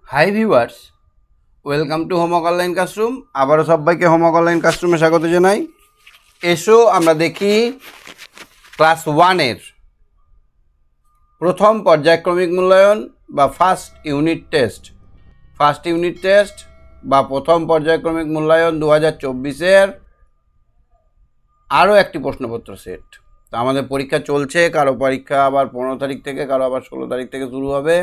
Hi viewers, welcome to homework online classroom. আবারও সবাইকে homework online ক্লাসরুমে স্বাগত জানাই। এসো আমরা দেখি ক্লাস 1-এর প্রথম পর্যায়ক্রমিক মূল্যায়ন বা ফার্স্ট ইউনিট টেস্ট বা প্রথম পর্যায়ক্রমিক মূল্যায়ন 2024-এর আরও একটি প্রশ্নপত্র সেট। তো আমাদের পরীক্ষা চলছে, কারো পরীক্ষা আবার 15 তারিখ থেকে, কারো আবার 16 তারিখ থেকে শুরু হবে।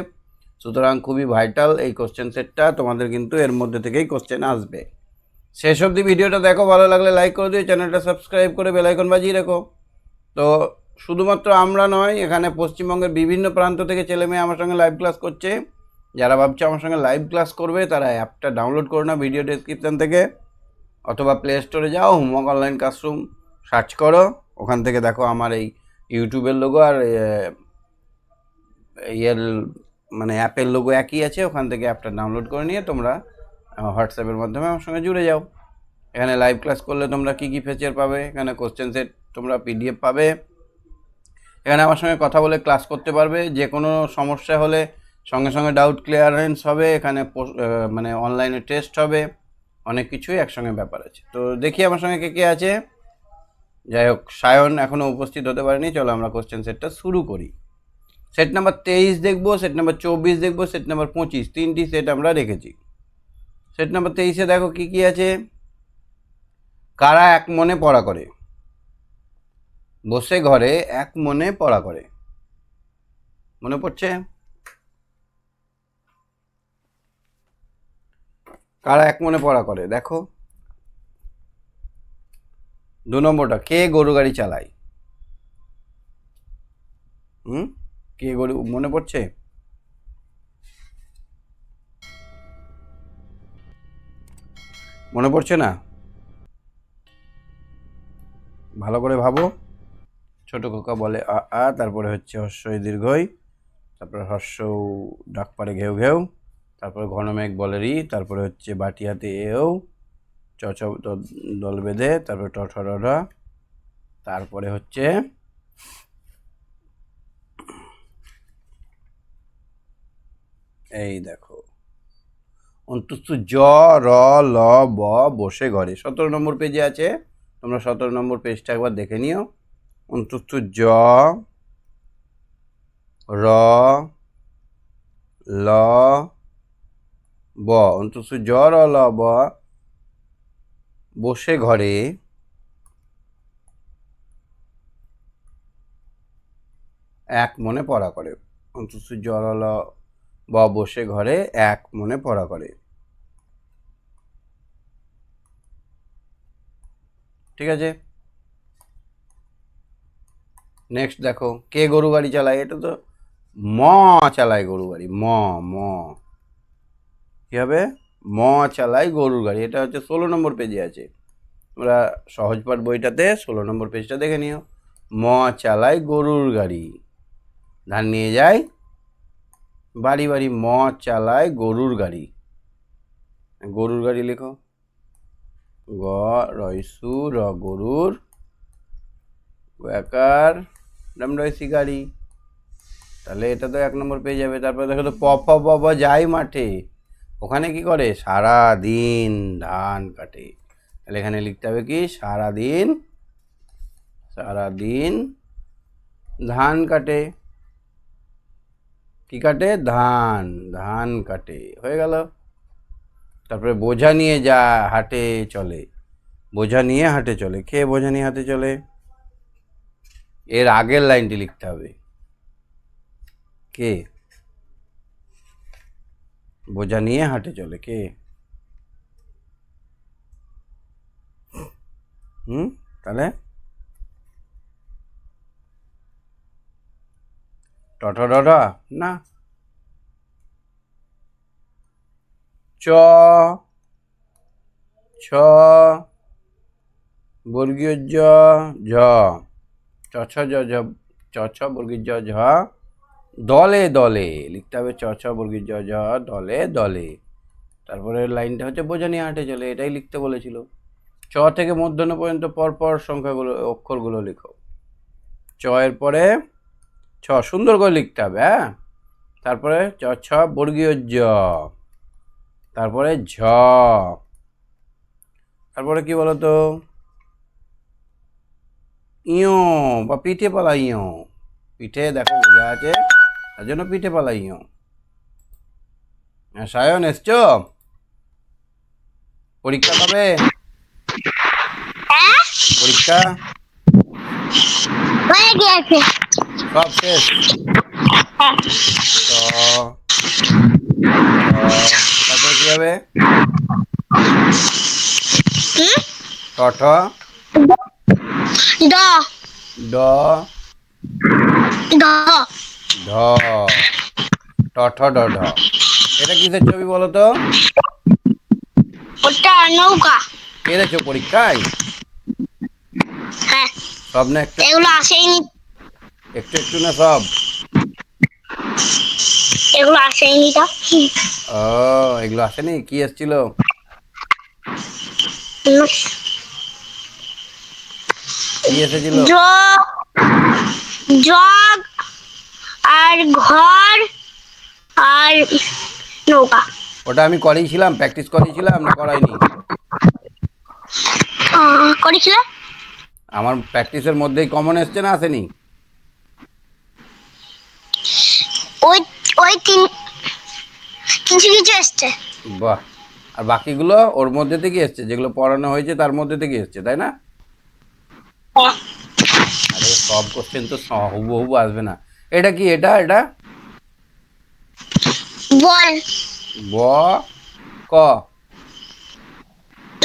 সুতরাং খুবই ভাইটাল এই কোশ্চেন সেটটা, তোমাদের কিন্তু এর মধ্যে থেকেই কোশ্চেন আসবে। শেষ অবধি ভিডিওটা দেখো, ভালো লাগলে লাইক করে দিও, চ্যানেলটা সাবস্ক্রাইব করে বেল আইকন বাজিয়ে রেখো। তো শুধুমাত্র আমরা নয়, এখানে পশ্চিমবঙ্গের বিভিন্ন প্রান্ত থেকে ছেলেমেয়ে আমার সঙ্গে লাইভ ক্লাস করছে। যারা ভাবছে আমার সঙ্গে লাইভ ক্লাস করবে তারা অ্যাপটা ডাউনলোড করো না ভিডিও ডেসক্রিপশান থেকে, অথবা প্লে স্টোরে যাও, হোমওয়ার্ক অনলাইন ক্লাসরুম সার্চ করো। ওখান থেকে দেখো আমার এই ইউটিউবের লোগো আর ইয়ের মানে অ্যাপের লোগো একই আছে। ওখান থেকে অ্যাপটা ডাউনলোড করে নিয়ে তোমরা হোয়াটসঅ্যাপের মাধ্যমে আমার সঙ্গে জুড়ে যাও। এখানে লাইভ ক্লাস করলে তোমরা কী কী ফিচার পাবে, এখানে কোশ্চেন সেট তোমরা পিডিএফ পাবে, এখানে আমার সঙ্গে কথা বলে ক্লাস করতে পারবে। যে কোনো সমস্যা হলে সঙ্গে সঙ্গে ডাউট ক্লিয়ারেন্স হবে, এখানে মানে অনলাইনে টেস্ট হবে, অনেক কিছুই একসঙ্গে ব্যাপার আছে। তো দেখি আমার সঙ্গে কে কে আছে। যাই হোক, সায়ন এখনও উপস্থিত হতে পারেনি। চলো আমরা কোশ্চেন সেটটা শুরু করি। সেট নাম্বার 23 দেখবো, সেট নাম্বার 24 দেখবো, সেট নাম্বার 25, তিনটি সেট আমরা রেখেছি। সেট নাম্বার 23-এ দেখো কি কি আছে। কারা এক মনে পড়া করে? বসে ঘরে এক মনে পড়া করে। মনে পড়ছে? কারা এক মনে পড়া করে দেখো। 2 নম্বরটা, কে গরু গাড়ি চালায়? কে গরু, মনে পড়ছে? মনে পড়ছে না? ভালো করে ভাবো। ছোট খোকা বলে আ আ, তারপরে হচ্ছে হর্ষই দীর্ঘই, তারপরে হর্ষ ডাক পারে ঘেউ ঘেউ, তারপরে ঘনমেঘ বলে রি, তারপরে হচ্ছে বাটি হাতে এও, চ ছ দল বেঁধে, তারপরে ট ঠ ড ঢ, তারপরে হচ্ছে এই দেখো অন্তুস্থ জ র ল ব বসে ঘরে। 17 নম্বর পেজে আছে, তোমরা 17 নম্বর পেজটা একবার দেখে নিও। অন্তুস্থ জ র ল ব, অন্তুস্থ জ র ল ব বসে ঘরে এক মনে পড়া করে। অন্তুস্থ জ র ল ব বসে ঘরে এক মনে পড়া করে। ঠিক আছে, নেক্সট দেখো, কে গরু গাড়ি চালায়? এটা তো ম চালায় গরু গাড়ি, ম ম কী হবে? ম চালায় গরুর গাড়ি। এটা হচ্ছে 16 নম্বর পেজে আছে। তোমরা সহজপাঠ বইটাতে 16 নম্বর পেজটা দেখে নিও। ম চালায় গরুর গাড়ি, ধান নিয়ে যায় বাড়ি বাড়ি। ম চালায় গরুর গাড়ি, গরুর গাড়ি লেখো। গ রয়সু র গরুর, একার ডাম রয়সি গাড়ি। তাহলে এটা তো 1 নম্বর পেয়ে যাবে। তারপরে দেখো তো প ফ ব ব যায় মাঠে, ওখানে কি করে? সারা দিন ধান কাটে। তাহলে এখানে লিখতে হবে কি? সারাদিন ধান কাটে। কি কাটে? ধান কাটে। হয়ে গেল। তারপরে বোঝা নিয়ে হাটে চলে, বোঝা নিয়ে হাটে চলে। কে বোঝা নিয়ে হাটে চলে? এর আগের লাইনটি লিখতে হবে। কে বোঝা নিয়ে হাটে চলে? কে? তাহলে টটডা না, চ ছ বর্গীয় জ ঝ, চ ছ জ ঝ, চ ছ বর্গীয় জ ঝ, দলে দলে লিখতে হবে। চ ছ বর্গীয় জ ঝ, দলে দলে। তারপরে লাইনটা হচ্ছে বোঝা নিয়ে হাটে চলে, এটাই লিখতে বলেছিল। চ থেকে মূর্ধন্য পর্যন্ত পরপর সংখ্যাগুলো, অক্ষরগুলো লিখো। চ এর পরে ছ, সুন্দর করে লিখতে হবে। হ্যাঁ, তারপরে চ ছ বর্গীয় জ, তারপরে ঝ, তারপরে কি বলতো, ইয় বা পিঠে পালা ইয়, পিঠে দেখো বোঝা আছে তার জন্য পিঠে পালা ইয়। সায়ন এসছো, পরীক্ষা কবে, হ্যাঁ পরীক্ষা হয়ে গিয়েছে। সব শেষ? হ্যাঁ তো তারপরে কি হবে, হুম ঠ ঠ, ড ড, ঢ ঢ, ঠ ঠ ড ঢ। এটা কিসের ছবি বলো তো, ওটা নৌকা। পেরেছো পরীক্ষায় হ্যাঁ সব না একটু একটু, এগুলো আসেইনি, একটু একটু না সব? এগুলো আসেইনি তো। ও এগুলো আসেনি, কি এসছিল, কি এসেছিল? জগ, জগ আর ঘর আর নৌকা। ওটা আমি করিয়েছিলাম, প্র্যাকটিস করিয়েছিলাম না করাইনি? করেছিল। আমার প্র্যাকটিসের মধ্যেই কমন এসছে না আসেনি? ওই ওই কিছু কিছু এসছে। বাহ, আর বাকিগুলো ওর মধ্যে থেকে এসছে, যেগুলো পড়ানো হয়েছে তার মধ্যে থেকে এসছে, তাই না? হ্যাঁ, আরে সব কোশ্চেন তো হুবহু আসবে না। এটা কি, এটা এটা বল ব, ক,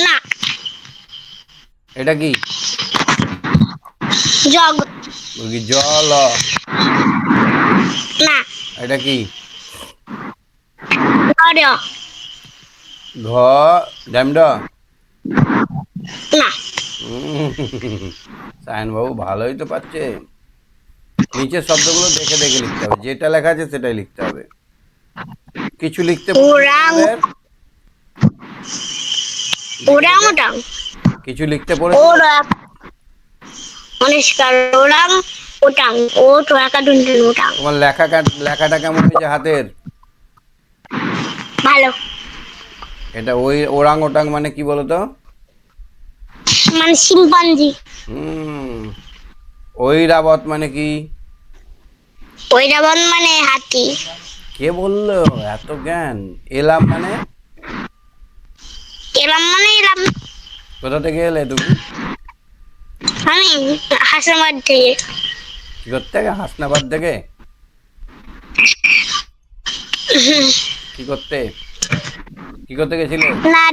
না, এটা কি, জগ মুরগি জল, না, এটা কি, ঘর ঘ, ড্যামড। না। সায়ন বাবু ভালোই তো পাচ্ছে। নিচের শব্দগুলো দেখে দেখে লিখতে হবে, যেটা লেখা আছে সেটাই লিখতে হবে। কিছু লিখতে পড়েছে ওরাং, তোমাদের, দেখে ওরাং দেখে ওটাং, কিছু লিখতে পড়েছে। ওরাং পরিষ্কার, ওরাং ওটাং, ও তোরাকা দুনটুন ওটাং। তোমার লেখাটা কেমন হয়েছে হাতের? ভালো, এটা ওই ওরাং ওটাং মানে কি বলো তো? মানে শিম্পাঞ্জি। হুম, ঐরাবত মানে কি? ঐরাবন মানে হাতি। কে বললো এত জ্ঞান? এলাম মানে, এলাম মানে এলাম। কোথা থেকে এলে তুমি? আমি হাসামাদ থেকে। কি করতে, হাসনাবাদ থেকে? কি করতে, কি করতে গেছিলে? না,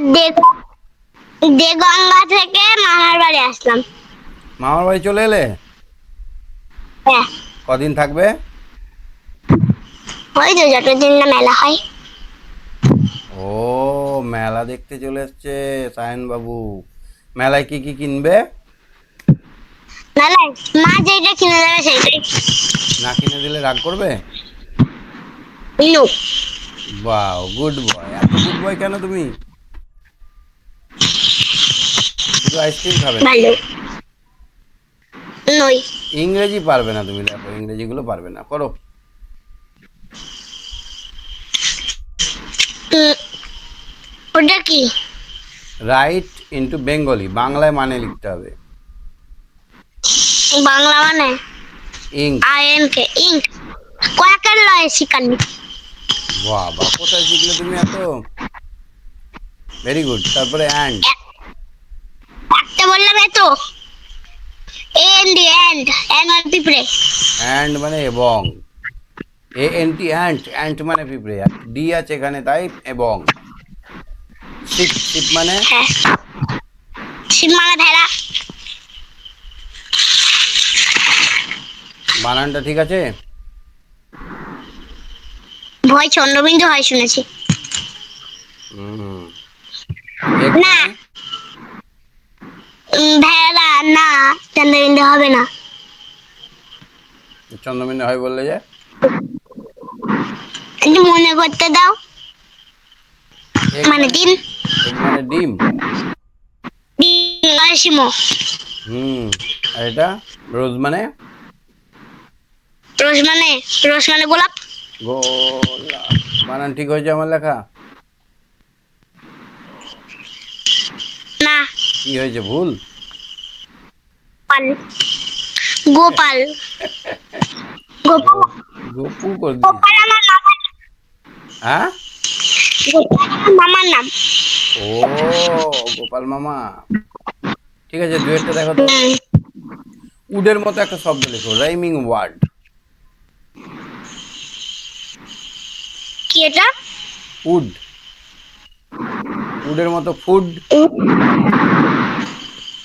দেগঙ্গা থেকে মামার বাড়ি আসলাম। মামার বাড়ি চলে এলে? হ্যাঁ, কদিন থাকবে? ওই তো যতদিন না মেলা হয়। ও মেলা দেখতে চলে এসছে সায়ন বাবু। মেলায় কি কি কিনবে? মেলায় মা যেটা কিনে দেবে সেটাই। না কিনে দিলে রাগ করবে? নো, বাহ, গুড বয়। এত গুড বয় কেন তুমি? শুধু আইসক্রিম খাবে নাকি? ভালো নই। ইংরেজি পারবে না তুমি, দেখো ইংরেজিগুলো পারবে না, করো। উম, ওটা কি? রাইট ইন্টু বেঙ্গলি, বাংলায় মানে লিখতে হবে। বাংলা মানে ইঙ্ক। INK, ink. কয়েকটা লয় শিকানি। বাবা কোথায় শিখলে তুমি এত? Very good. তারপরে অ্যান্ড। একটা বললাম এত। এন্ড, এন্ড এন্ড মানে পিঁপড়ে। অ্যান্ড মানে এবং, ANT অ্যান্ট, অ্যান্ট মানে পিঁপড়ে, আর ডি আছে এখানে তাই এবং। শিপ, শিপ মানে, হ্যাঁ, শিব মানে ভেড়া। বানানটা ঠিক আছে? ভয় চন্দ্রবিন্দু হয় শুনেছি। হুম। এগ না, মানে, ভেড়া না, চন্দ্রবিন্দু হবে না। চন্দ্রবিন্দু হয় বললে যে? একটু মনে করতে দাও। এগ মানে মানে, দিন, এগ মানে ডিম। দিন অসীম। হুম। আর এটা রোজ মানে, রোজ মানে, রোজ মানে গোলাপ। গোলাপ। বানান ঠিক হয়েছে আমার লেখা? না কি হয়েছে ভুল? পাল গোপাল গোপাল গপু করে দিয়েছে। গোপাল আমার মামার হ্যাঁ, গোপাল আমার মামার নাম। ও গোপাল মামা। ঠিক আছে, দুয়েরটা দেখো তো। হুম, উডের মতো একটা শব্দ লেখো, রাইমিং ওয়ার্ড। কি এটা? উড, উডের মতো ফুড,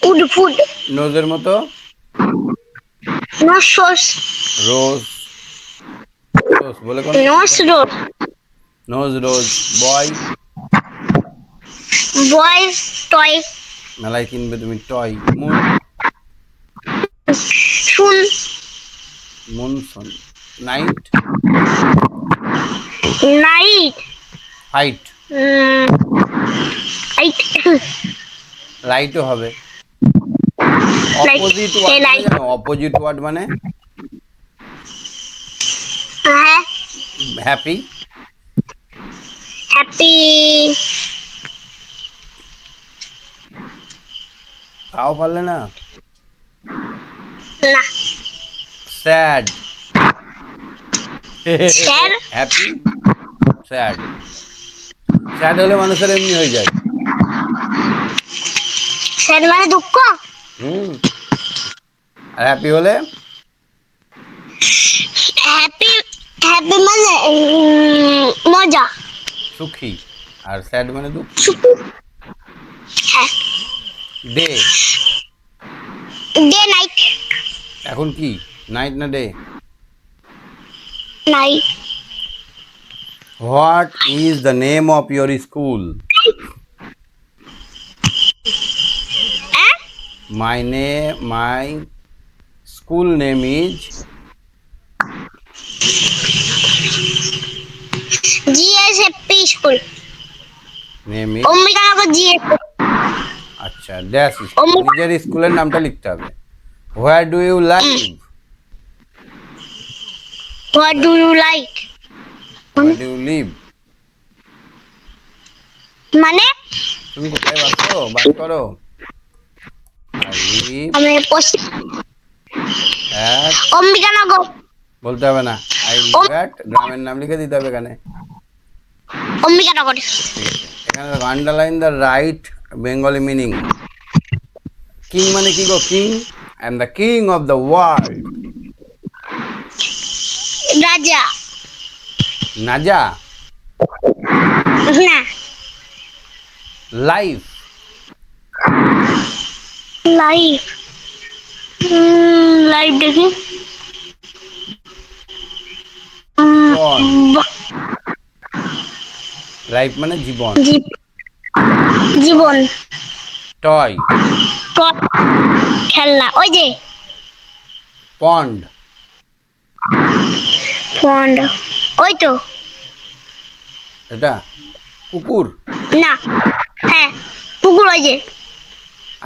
উড ফুড নোজের মতো নস রোজ রোজ। রোজ বলে কোন? Nose rose nose rose. Boy, boys toy মেলায় কিনবে তুমি toy. Moon, soon monsoon. Night, night height. Light লাইটও হবে। লাইট অপোজিট ওয়ার্ড মানে লাইট জানো? অপোজিট ওয়ার্ড মানে হ্যাঁ হ্যাপি। হ্যাপি তাও পারলে না। না sad, sir happy sad. Sad হলে মানুষের এমনি হয়ে যায়। স্যার মানে দুঃখ। হুম। আর হ্যাপি হলে হ্যাপি হ্যাপি মানে মজা। সুখী। আর স্যাড মানে দুঃখী। সুখী। হ্যাঁ ডে, ডে নাইট এখন কি নাইট না day? Night what is the name of your school? My school name is. GSAP school name is. Ambikanagar GS আচ্ছা, ড্যাশ স্কুল। নিজের স্কুলের নামটা লিখতে হবে। Where do you live? What do you like where do you live? মানে তুমি কোথায় বাস করো? আই লিভ আমি পশ্চিম অ্যাট। অম্বিকানগর বলতে হবে না, আই লিভ অ্যাট। গ্রামের নাম লিখে দিতে হবে এখানে। অম্বিকানগর ঠিক আছে, এখানে underline the right Bengali meaning. King মানে কি গো? King, I am the king of the world. রাজা নাজা, না লাইফ, লাইফ লাইফ দেখি পন। লাইফ মানে জীবন। জীবন টয়, খেলনা ওই যে পন্ড, পন্ড ওই তো এটা কুকুর। না হ্যাঁ পুকুর ওই যে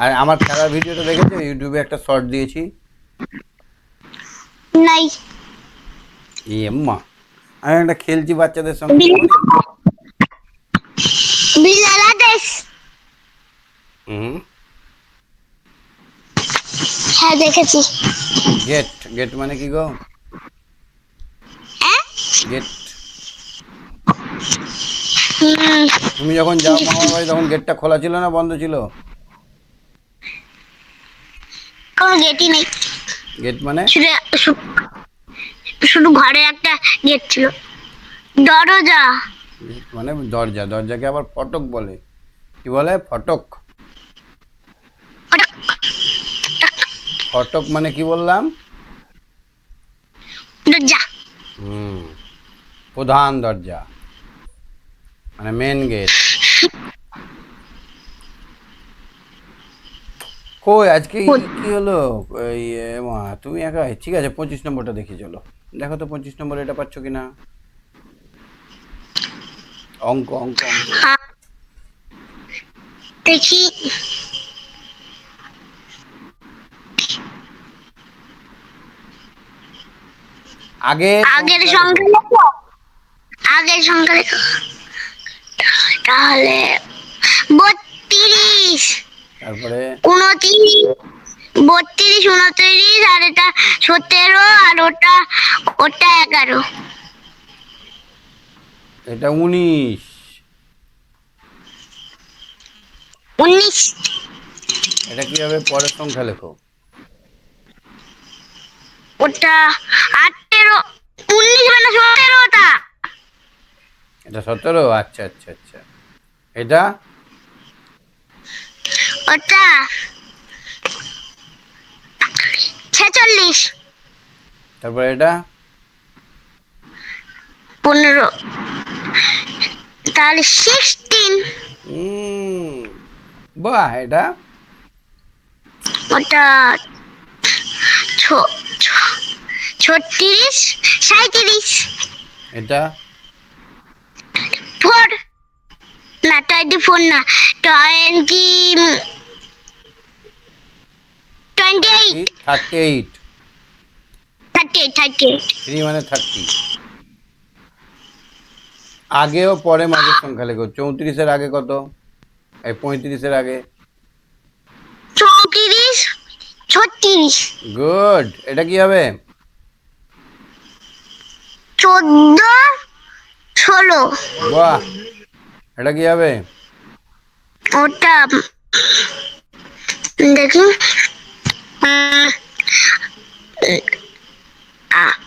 আর আমার খেলার ভিডিওটা দেখেছো? ইউটিউবে একটা শর্ট দিয়েছি। নাই এম্মা, আমি একটা খেলছি বাচ্চাদের সঙ্গে। বিড়ালা দেশ হুম। হ্যাঁ দেখেছি গেট, গেট মানে কি গো? হ্যাঁ গেট। হুম, তুমি যখন যাও মামার বাড়ি তখন গেটটা খোলা ছিল না বন্ধ ছিল? কোনো গেটই নেই গেট মানে শুধু শুধু ঘরে একটা গেট ছিল দরজা গেট মানে দরজা। দরজাকে আবার ফটক বলে। কি বলে? ফটক। ওটা ফটক মানে কি বললাম? দরজা হুম, প্রধান দরজা মানে মেন গেট। কই আজকে কি হলো? এই মা তুমি একাই? ঠিক আছে, 25 নম্বরটা দেখি চলো। দেখো তো 25 নম্বর এটা পাচ্ছ কিনা। অঙ্ক অঙ্ক অঙ্ক। হ্যাঁ, দেখি আগের সংখ্যা লেখো আগের সংখ্যা লেখো তাহলে 32 তারপরে 29, 32, 29, আর এটা 17, আর ওটা 11। এটা 19। 19, এটা কি হবে? পরের সংখ্যা লেখো। ওটা 18, 19 মানে 17টা। এটা 17। আচ্ছা আচ্ছা আচ্ছা। এটা ওটা 46, তারপরে এটা 15, তাহলে 16। উম, বাহ, এটা ওটা 36, 37, এটা 4 না 24 না 28, 38। 38। 3 মানে 30। আগে ও পরে মাঝের সংখ্যা লেখো। 34-এর আগে কত? এই 35-এর আগে। 34, 36, গুড। এটা কি হবে? 14, 16। বাহ, এটা কি হবে? ওটা দেখি, উম, আ-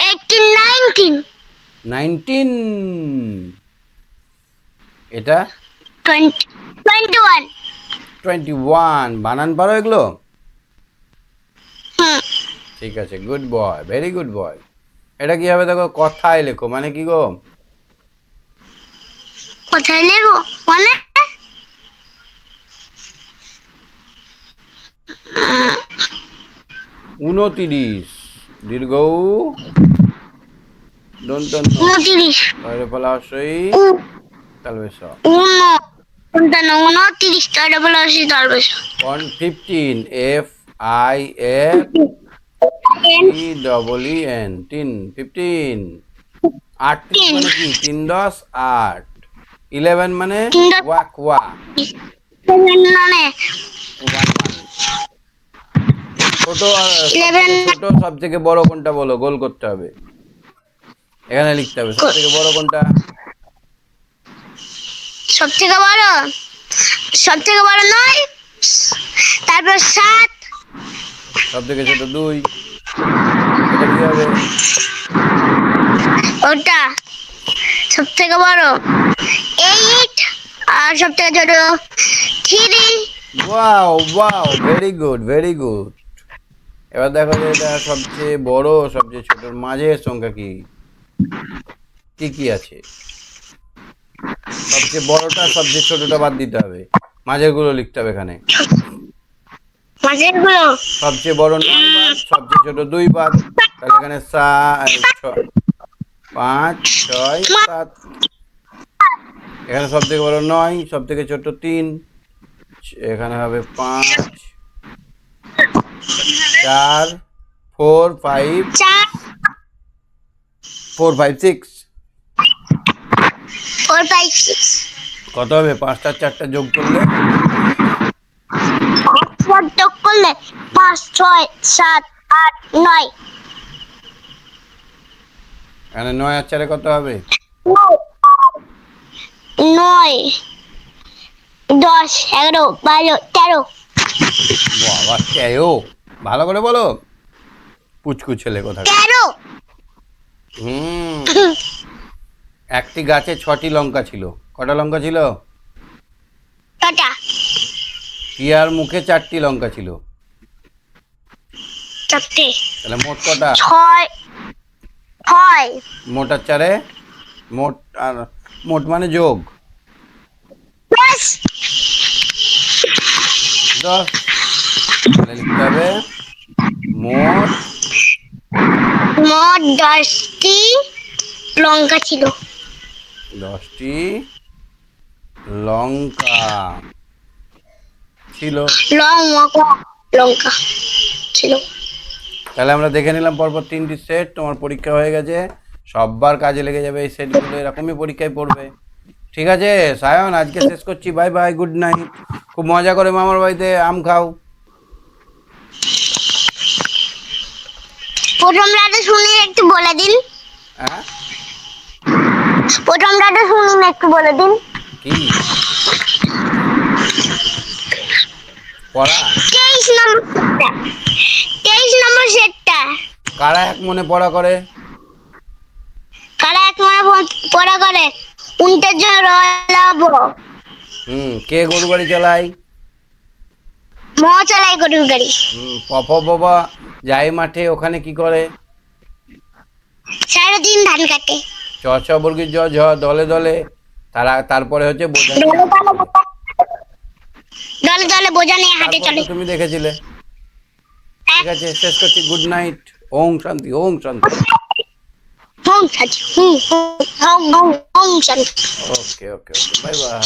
18, 19, 19। এটা 20, 21। 21। বানান পারো এগুলো? হুম, ঠিক আছে, good boy, very good boy. এটা কি হবে দেখো? কথায় লেখো মানে কি গো? কোথায় নেবো মানে? 29। দীর্ঘ উ, দন্ত ন, 29, পরে ফলা হস্যই, তালবে স। 29, তাহলে বলে আসি তার বেশি। 15, FIFTEEN, 15। 38 মানে কি? 3 10 8। 11 মানে ওয়াক ওয়া, মানে 1 ছোট আর সব 11, থেকে ছোট, সব থেকে বড় কোনটা বলো? গোল করতে হবে, এখানে লিখতে হবে। সব থেকে বড় কোনটা? সব থেকে বড়, সব থেকে বড় 9, তারপর 7, সব থেকে ছোট 2। এটা কি হবে? ওটা সব থেকে বড় 8, আর সব থেকে ছোট 3। Wow wow, very good very good. এবার দেখো যে এটা সবচেয়ে বড় সবচেয়ে ছোটর মাঝের সংখ্যা কি কি কি আছে? সবচেয়ে বড়টা সবচেয়ে ছোটটা বাদ দিতে হবে, মাঝের গুলো লিখতে হবে এখানে। মাঝের গুলো সবচেয়ে বড় 9 বাদ, সবচেয়ে ছোট 2 বাদ, তাহলে এখানে 5 6 7। এখানে সব থেকে বড় 9, সব থেকে ছোট 3, এখানে হবে 5 4 4 5 4, 4 5 6। 4, 5, 6। কত হবে? 5টা 4টা যোগ করলে? যোগ করলে 5, 6, 7, 8, 9। এখানে 9 আর 4 কত হবে? 9, 10, 11, 12, 13। বাবা, 13। ভালো করে বলো, পুচকু ছেলে কোথায়। 13। হুম। একটি গাছে 6টি লঙ্কা ছিল। কটা লঙ্কা ছিল? কটা? টিয়ার মুখে 4টি লঙ্কা ছিল। 4টে। তাহলে মোট কটা? 6, 6, মোট আর 4-এ মোট, আর মোট মানে যোগ 10, 10। তাহলে লিখতে হবে মোট মোট 10টি লঙ্কা ছিল। 10টি লঙ্কা ছিল। লঙ্কা ছিল। তাহলে আমরা দেখে নিলাম পরপর 3টি সেট। তোমার পরীক্ষা হয়ে গেছে, সববার কাজে লেগে যাবে এই সেটগুলো, এরকমই পরীক্ষায় পড়বে। ঠিক আছে সায়ন, আজকে শেষ করছি, বাই বাই, গুড নাইট। খুব মজা করে মামার বাড়িতে আম খাও। প্রথম রাতে শুনি একটু বলে দিন। হ্যাঁ প্রথম রাতে শুনি না, একটু বলে দিন। কি পড়া? 23 নম্বর সেটটা। কারা এক মনে পড়া করে? কারা এক মনে পড়া করে? উন্টের জন্য রলাবো। কে গরু গাড়ি চালায়? মহাচলাই গরুর গাড়ি। পপ বাবা যায় মাঠে, ওখানে কি করে? সারাদিন ধান কাটে। চ ছ বর্গীর জ ঝ দলে দলে, তারপরে হচ্ছে বোঝা নিয়ে দলে হাঁটে চলে। দলে দলে বোঝা নিয়ে হাঁটে তারপর চলে। তো তুমি দেখেছিলে। ঠিক আছে, শেষ করছি, গুড নাইট। ওম শান্তি, ওম শান্তি। হুম শান্তি, হুম হুম হুম হুম শান্তি। ওকে ওকে ওকে, বাই বাই।